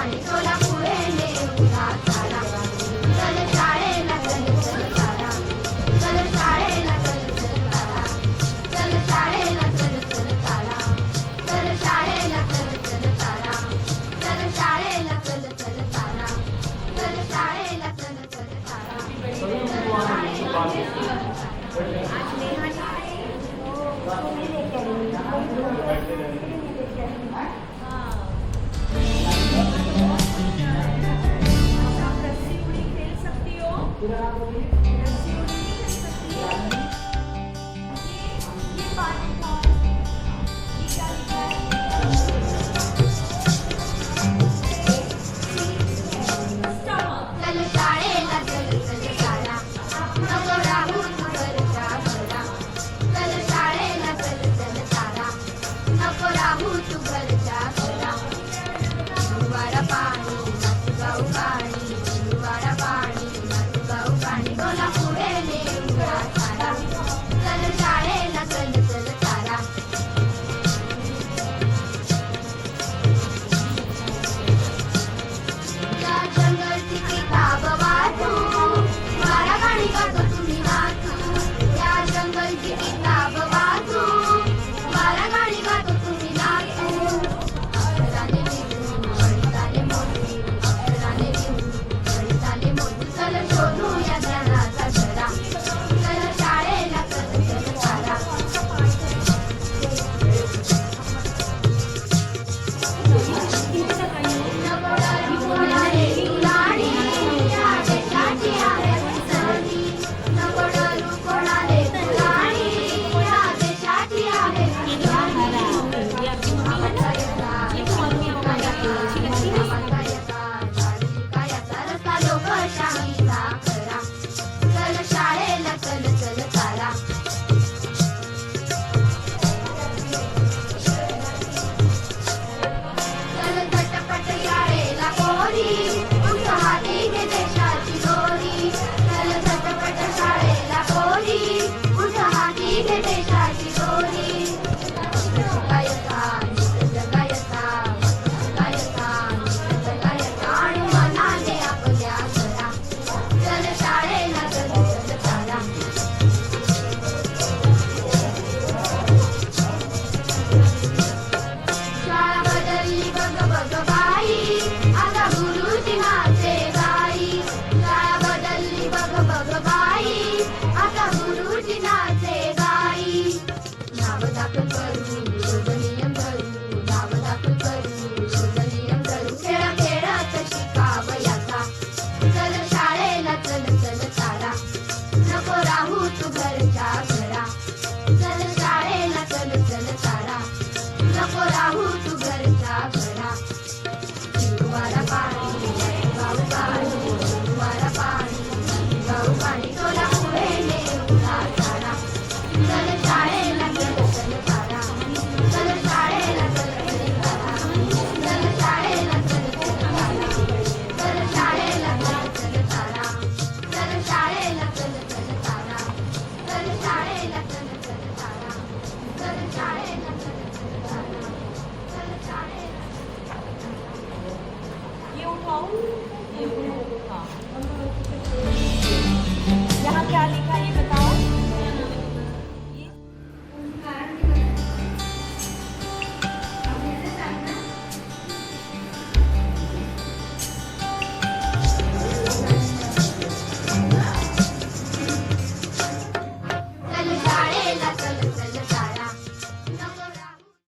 पाणी चोला पुढे नेऊया सारा चल शाळेला चल चल सारा चल शाळेला चल चल सारा चल शाळेला चल चल सारा चल शाळेला चल चल सारा चल शाळेला चल चल सारा चल शाळेला चल चल सारा रस्सी उड़ी खेल सकती हो? रस्सी उड़ी नहीं खेल सकती हो? ये पानी कौन? ये क्या लिखा है? Stomach. चल शाळेला चल चल सारा नको राहू तू घरच्या घरा चल शाळेला चल चल सारा नको राहू तू घरच्या घरा गुरुवारा पाणी नाचू गाऊ गाणी गुरुवारा पाणी नाचू गाऊ गाणी चोला पुढे नेऊया सारा चल शाळेला चल चल सारा या जंगलची किताब वाचू मारा गाणी गातो तुम्ही वाचू या जंगलची किताब वाचू मारा गाणी गातो तुम्ही नाचू अक्षराने लिहू गणिताने मोजू अक्षराने लिहू गणिताने मोजू चल शोधू या ज्ञानाचा झरा चल शाळेला चल चल सारा नको डरू कोणाले तुलाडी या देशाची आहे सदी नको डरू कोणाले तुलाडी या देशाची आहे रस्ता लोकशाहीचा खरा चल शाळेला चल चल सारा चल झटपट शाळेला पोरी उठ हाती घे देशाची दोरी चल झटपट शाळेला पोरी उठ हाती घे देशाची दोरी जगायचा जगायचा जगायचा जगायचा आणि मनाने आपल्या घरा चल शाळेला चल चल सारा शाळा बदलली बघ बघ बाई आता गुरुजी नाचे गाई शाळा बदलली बघ बघ बाई आता गुरुजी नाचे गाई नाव दाखल करू रोज नियम धरू नाव दाखल करू रोज नियम धरू खेळ खेळात शिकावयाचा चल शाळेला चल चल सारा नको राहू तू घरच्या घरा चल शाळेला चल चल सारा नको राहू तू घरच्या घरा गुरुवारा पाणी गाऊ गाणी गुरुवारा पाणी गाऊ गाणी चोला पुढे नेऊया सारा चल शाळेला चल चल सारा चल शाळेला चल चल सारा चल शाळेला चल चल सारा चल शाळेला चल चल सारा चल शाळेला चल चल सारा चल शाळेला चल चल सारा चल शाळेला चल चल सारा चल शाळेला ये उठाओ। हाँ। यहाँ क्या लिखा है?